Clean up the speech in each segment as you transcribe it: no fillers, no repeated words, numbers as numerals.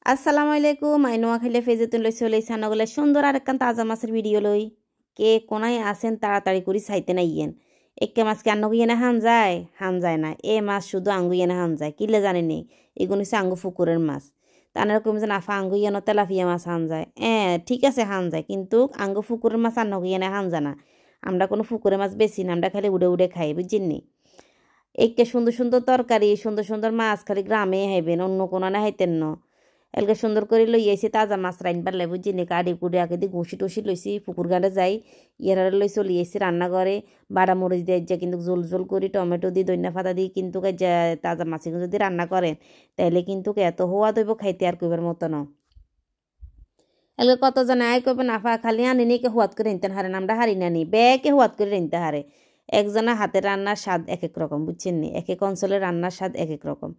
আসসালামু আলাইকুম আই নোয়াখালী ফেজেতুন লই চলে সানগলে সুন্দর আর একখান তাজা মাছের ভিডিও লই কে কোনায় আছেন তাড়াতাড়ি করে চাইতে নাইয়েন একে মাছ কি আন্নগু ইয়েনে হান যায় না এ মাছ শুধু আঙ্গু ইয়েনে হান যায় কিলে জানি নেই এগুলো হচ্ছে আঙ্গু পুকুরের মাছ তানার কম যে নাফা আঙ্গু ইয়েনো তেলাফিয়া মাছ হান যায় ঠিক আছে হান যায় কিন্তু আঙ্গু পুকুরের মাছ আন্নগু ইয়েনে হান যায় না আমরা কোনো পুকুরের মাছ বেশি না আমরা খালি উড়ে উড়ে খাই বুঝছেননি একে সুন্দর সুন্দর তরকারি সুন্দর সুন্দর মাছ খালি গ্রামে হাইবেন অন্য কোনো না হাইতেন ন এলকে সুন্দর করে লই আইছি তাজা মাছ রাইনবার লাই বুঝছি নি কাড়ি কুড়ি আগে দিয়ে ঘুষি টুসি লইছি পুকুর গাড়ে যাই ইয়ার লই চলি আইছি রান্না করে বাড়া মরিচ দিয়ে যা কিন্তু জোল জোল করি টমেটো দিয়ে দইনা ফাতা দিয়ে কিন্তু তাজা মাছ যদি রান্না করেন তাইলে কিন্তু এত হওয়া দইব খাইতে আর কইবার মতো ন এলকে কত জন আয় কইবে নাফা খালি আনি নি কে হুয়াত করে নিতেন হারে আমরা হারি নানি বেকে হুয়াত করে নিতে হারে একজনের হাতে রান্নার স্বাদ এক এক রকম বুঝছেন নি এক এক অঞ্চলের রান্নার স্বাদ এক এক রকম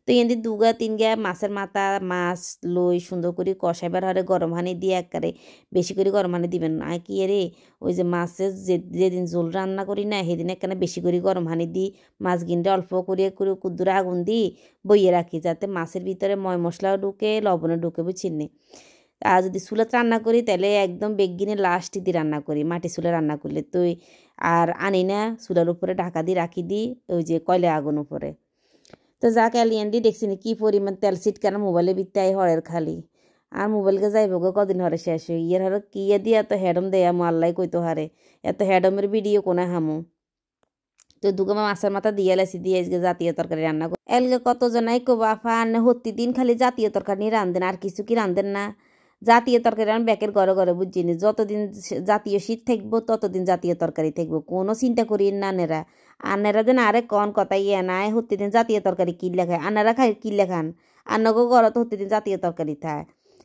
তো এদি দুগা তিনগা মাছের মাথা মাছ লই সুন্দর করে কষাইবার হরে গরম হানি দিয়ে একবারে বেশি করে গরম হানি দিবেন না কি রে ওই যে মাছের যেদিন জোল রান্না করি না সেদিন একখানে বেশি করে গরম হানি দিই মাছ গিনটা অল্প করে কুদ্দুরে আগুন দিই বইয়ে রাখি যাতে মাছের ভিতরে ময় মশলাও ঢুকে লবণও ঢুকে বুঝছেন নি আর যদি চুলাত রান্না করি তাহলে একদম বেগিনে লাস্ট দিয়ে রান্না করি মাটি চুলে রান্না করলে তো আর আনি না চুলার উপরে ঢাকা দিয়ে রাখি দিই ওই যে কয়লা আগুন উপরে তো যা ক্যালিয়ান দিয়ে দেখছি কি পরিমাণ তেল ছিটকান মোবাইলে বিত্তাই হরের খালি আর মোবাইলকে যাইব গো কদিন হরে শেষ হয়ে ইয়ের হরে কি দিয়ে এত হেডম দেয় আমু আল্লাহ কইতো হারে এত হেডমের ভিডিও কোনা হামু তো দুগমা মাছের মাথা দিয়ে লাইছি দিয়ে আজকে জাতীয় তরকারি রান্না করি এলগে কতজনাই কো বাফা আনে হত্তি দিন খালি জাতীয় তরকারি রান্ধেন আর কিছু কি রান্ধেন না জাতীয় তরকারি রান ব্যাকের ঘরে ঘরে বুঝিনি যতদিন জাতীয় শীত থাকবো ততদিন জাতীয় তরকারি থাকবো কোনো চিন্তা করি না নেরা আনেরা যেন আরে কন কথা ইয়ে নাই হত্তিদিন জাতীয় তরকারি কিনলে খায় আনারা খাই কিনলে খান আন্নগো ঘরে তো হত্তিদিন জাতীয় তরকারি থায়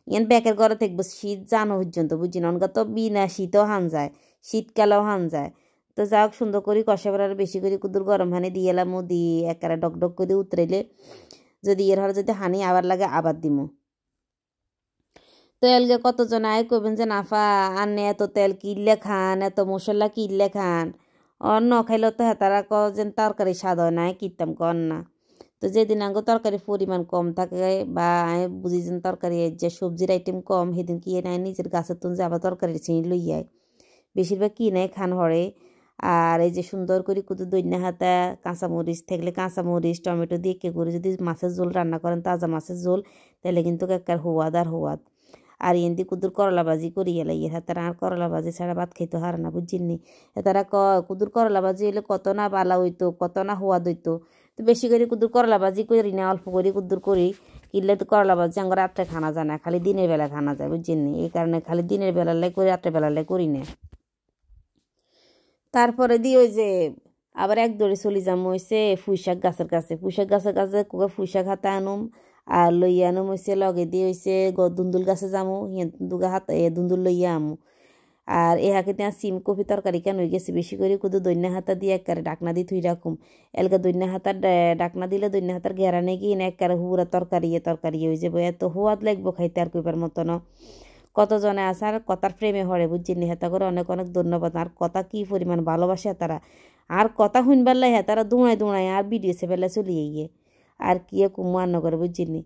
ইয়ান ব্যাকের ঘরে থাকবো শীত জানো পর্যন্ত বুঝিনি অনগা তো বিনা শীতও হান যায় শীতকালেও হান যায় তো যাক সুন্দর করে কষাবার আর বেশি করে কুদুর গরম হানি দিয়ে এলাম দিয়ে একেবারে ডক ডক করে উতরাইলে যদি এর হরে যদি হানি আবার লাগে আবার দিমু তো এলগে কতজন আয় কইবেন যে নাফা আনে এত তেল কিনলে খান এত মশলা কিনলে খান অর ন খাইলে তো হেতারা যেন তরকারি স্বাদ হয় না কিনতাম কর না তো যেদিন আগে তরকারির পরিমাণ কম থাকে বা আমি বুঝি যেন তরকারি যে সবজির আইটেম কম সেদিন কি নাই নিজের গাছের তুন যে আবার তরকারির চিনি লই যায় বেশিরভাগ কিনে খান হরে আর এই যে সুন্দর করে কুদু দইনা হাতা কাঁচামরিচ থাকলে কাঁচামরিচ টমেটো দিয়ে কে করে যদি মাছের ঝোল রান্না করেন তাজা মাছের ঝোল তাহলে কিন্তু একার হওয়াদ আর হওয়াদ আর এনদি কুদুর করলা ভাজি করি এলাই তারা আর করলা ভাজি ছাড়া ভাত খাইতে হার না বুঝিনি তারা কুদুর করলা ভাজি এলে কত না বালা হইতো কত না হওয়াদ হইতো তো বেশি করে কুদুর করলা ভাজি করি না অল্প করে কুদুর করি কিনলে তো করলা ভাজি আমার রাত্রে খানা যায় না খালি দিনের বেলা খানা যায় বুঝিনি এই কারণে খালি দিনের বেলালাই করি রাত্রে বেলালাই করি না তারপরে দিয়ে ওই যে আবার এক দৌড়ে চলে যাম হয়েছে পুঁইশাক গাছের কাছে পুঁইশাক গাছের কাছে পুঁইশাক হাতে আনুম আর লইয়া আনুম হয়েছে লগে দিয়ে হয়েছে দুন্দুল গাছে যামু দুগা হাত দুন্দুল লইয়া আমু আর এ হাকে ત્યાં সিম কপি তরকারি কেন হয়ে গেছে বেশি করে কুদু দৈন্যা হাতা দিয়ে একবারে ডাকনা দিয়ে থুই রাখুম এলকা দৈন্যা হাতার ডাকনা দিলে দৈন্যা হাতার ঘেরানে গিয়ে না একবারে হুরা তরকারি হয়ে যাবো এত হুয়াদ লাগবো খাইতে আর কইবার মতো না কতজনে আছে আর কথার প্রেমে হরে বুঝছিনি হেতা করে অনেক অনেক ধন্যবাদ আর কথা কি পরিমাণ ভালোবাসে তারা আর কথা শুনবার লাই তারা দুঁড়ায় আর ভিডিও সেবেলা চলিয়ে গিয়ে আর কি কুমার নগর বুঝছিনি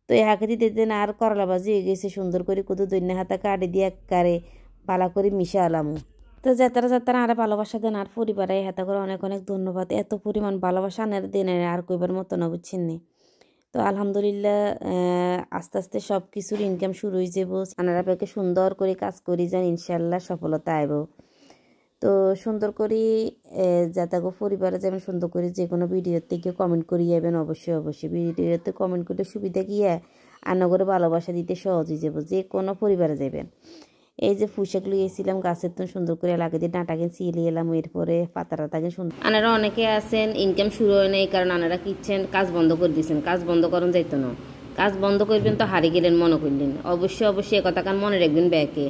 তো এ হাকে দিতে দিন আর করলা ভাজি হয়ে গেছে সুন্দর করে কুদু দৈন্য হাতা কাটে দিয়ে একবারে পালা করে মিশে আলামু তো যাতারা আর ভালোবাসা দেন আর পরিবারে হেতা করে অনেক অনেক ধন্যবাদ এত পরিমাণ ভালোবাসা আনার দেন আর কইবার মতো না বুঝছেন তো আলহামদুলিল্লাহ আস্তে আস্তে সব কিছুর ইনকাম শুরু হয়ে যাব আনারা পেকে সুন্দর করে কাজ করি যান ইনশাল্লাহ সফলতা আইব তো সুন্দর করে যাতে পরিবারে যেমন সুন্দর করে যে কোনো ভিডিওর থেকে কমেন্ট করি যাবেন অবশ্যই ভিডিওতে কমেন্ট করলে সুবিধা গিয়ে আনা করে ভালোবাসা দিতে সহজ হয়ে যাব যে কোনো পরিবারে যাবেন এই যে পুঁইশাক লইয়েছিলাম গাছের তো সুন্দর করে লাগে দিয়ে ডাঁটাকে চিয়ে এলাম এরপরে পাতাটাকে সুন্দর আনারা অনেকে আছেন ইনকাম শুরু হয় না এই কারণ আনারা কিচ্ছেন কাজ বন্ধ করে দিচ্ছেন কাজ বন্ধ করেন যাইতো না কাজ বন্ধ করবেন তো হারিয়ে গেলেন মনে করলেন অবশ্যই কথা কান মনে রাখবেন ব্যাকে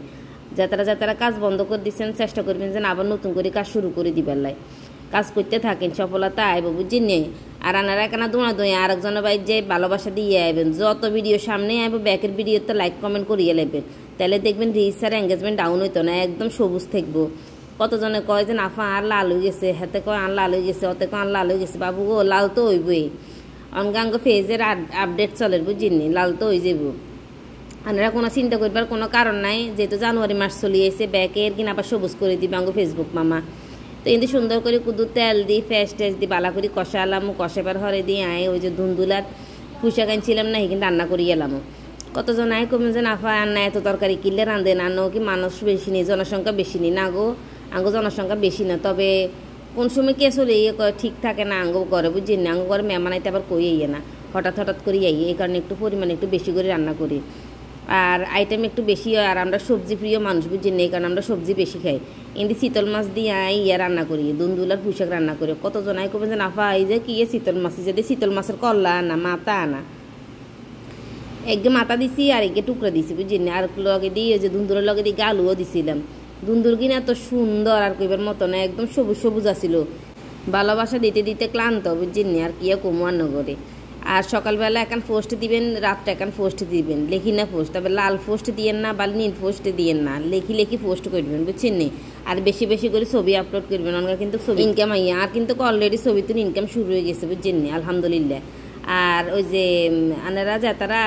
যাতারা কাজ বন্ধ করে দিচ্ছেন চেষ্টা করবেন যেন আবার নতুন করে কাজ শুরু করে দিবার লাই কাজ করতে থাকেন সফলতা আইব বুঝিনি আর আনারা কেনা দোয়া আরেকজনের বাইর যে ভালোবাসা দিয়ে আইবেন যত ভিডিও সামনে আইব ব্যাকের ভিডিওতে লাইক কমেন্ট করিয়ে নেবেন তাহলে দেখবেন রিচ আর এঙ্গেজমেন্ট ডাউন হইতো না একদম সবুজ থাকবো কতজনে কয় যে নাফা আর লাল হয়ে গেছে হাতে কয় আর লাল হয়ে গেছে অতে কয় আর লাল হয়ে গেছে বাবু গো লাল তো হইবই অঙ্গাঙ্গ ফেজের আপডেট চলে বুঝিনি লাল তো হয়ে যাব আপনারা কোনো চিন্তা করবার কোনো কারণ নাই, যেহেতু জানুয়ারি মাস চলিয়েছে ব্যাকের কিনা আবার সবুজ করে দিবে আঙ্গো ফেসবুক মামা। তো কিন্তু সুন্দর করে কুদু তেল দিই ফ্রেশ টেস দিই বালা করে কষালাম, কষাবার হরে দিয়ে আয় ওই যে ধুন্দুলার পুষা আনছিলাম না কিন্তু রান্না করি এলাম। কতজন আয় কমে যে নাফা রান্না এত তরকারি কিনলে রাঁধে না, কি মানুষ বেশি নেই, জনসংখ্যা বেশি নেই না গো, আঙ্গো জনসংখ্যা বেশি না। তবে কোন সময় কে চলে ঠিক থাকে না আঙ্গো করে বুঝছি না, আঙ্গো করে মেহমানাইতে আবার কই ইয়ে না, হঠাৎ হঠাৎ করে যাই, এই কারণে একটু পরিমাণে একটু বেশি করে রান্না করি। আর আইটেম একটু বেশি হয়, আর আমরা সবজি প্রিয় মানুষ বুঝছি না, এই কারণে আমরা সবজি বেশি খাই। কিন্তু শীতল মাছ দিয়ে ইয়ে রান্না করি, দুন্দুলার পুঁশাক রান্না করি। কতজন আয় করবেন যে নাফা এই যে কি শীতল মাছ, যদি শীতল মাছের কল্লা আনা মাথা আনা, একগে মাথা দিছি আর একগে টুকরা দিছি বুঝছি না। আর লগে দিয়ে যে দুন্দুরের লগে দিয়ে আলুও দিছিলাম। দুন্দুর কিনা এত সুন্দর আর কইবার মতো না, একদম সবুজ সবুজ আসিল। ভালোবাসা দিতে দিতে ক্লান্ত বুঝছি না, আর কি কমুয়ার নগরে। আর সকালবেলা একান পোস্ট দিবেন, রাতটা একান পোস্ট দিবেন, লেখি না পোস্ট, তবে লাল পোস্ট দিয়েন না বা নীল পোস্ট দিয়েন না, লেখি পোস্ট করবেন বুঝছেন নি। আর বেশি বেশি করে ছবি আপলোড করবেন, ওনার কিন্তু ছবি ইনকাম আইয়া, আর কিন্তু অলরেডি ছবিতে ইনকাম শুরু হয়ে গেছে বুঝছেন নি, আলহামদুলিল্লাহ। আর ওই যে আনারা যা তারা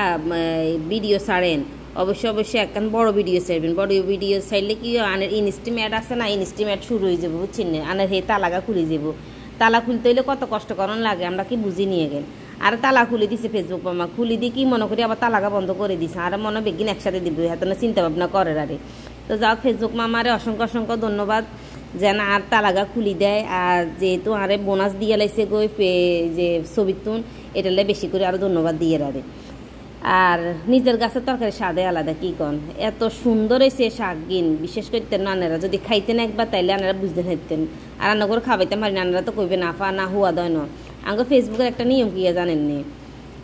ভিডিও ছাড়েন, অবশ্যই একখান বড় ভিডিও ছাড়বেন। বড় ভিডিও ছাড়লে কি আনের ইনস্টিম অ্যাড আছে না, ইনস্টিম অ্যাড শুরু হয়ে যাবো বুঝছেন না। আনের হে তালাগা খুলে যাবো, তালা খুলতে হইলে কত কষ্ট করণ লাগে আমরা কি বুঝি নিয়ে গেল। আর তালা খুলে দিছে ফেসবুক মামা, খুলে দিয়ে কি মনে করি আবার তালাগা বন্ধ করে দিছে, আর মনে বেগিন একসাথে দিব, এত না চিন্তা ভাবনা করে আরে। তো যাও ফেসবুক মামারে অসংখ্য অসংখ্য ধন্যবাদ যেন আর তালাগা খুলি দেয়। আর যেহেতু আরে বোনাস দিয়ে লাইছে গই যে ছবির তুন, এটালে বেশি করে আরও ধন্যবাদ দিয়ে রারে। আর নিজের গাছের তরকারি স্বাদে আলাদা কি কন, এত সুন্দর হয়েছে শাক গিন, বিশেষ করতেন আনারা যদি খাইতেন একবার তাইলে আনারা বুঝতে পারতেন। আর রান্না করে খাওয়াইতে পারি না, আনারা তো কইবে না ফা না হুয়া দয় না। আঙ্গো ফেসবুকের একটা নিয়ম কি জানেননি,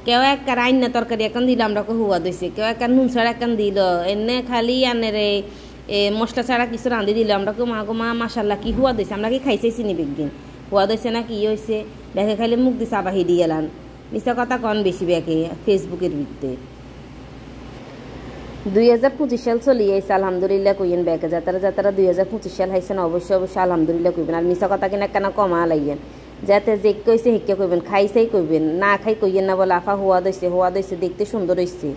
কেউ একটা রান্না তরকারি একান দিল আমরা হুয়া দইছে, কেউ একটা নুন ছাড়া একান দিল, এনে খালি আনের মশলা ছাড়া কিছু রাঁধি দিল, আমরা কেউ মা গো মা মাসাল্লাহ কি হুয়া দইছে, আমরা কি খাইছে চিনি বেগদিন হুয়া দইছে না কি হয়েছে, ব্যাগে খালি মুখ দিছে আবাহি দিয়ে এলান। মিথ্যা কথা কন বেশি ব্যাগে ফেসবুকের ভিত্তিতে। 2025 সাল চলিয়েছে আলহামদুলিল্লাহ কইয়েন ব্যাগে, যাতারা 2025 সাল হাইছেন অবশ্যই আলহামদুলিল্লাহ কইবেন। আর মিথ্যা কথা কিনা কেন কমা লাইয়েন, যাতে যে কইছে হেকে কইবেন, খাইছেই কইবেন, না খাই কইয়েন না বলে আফা হুয়া দইছে দেখতে সুন্দর হয়েছে।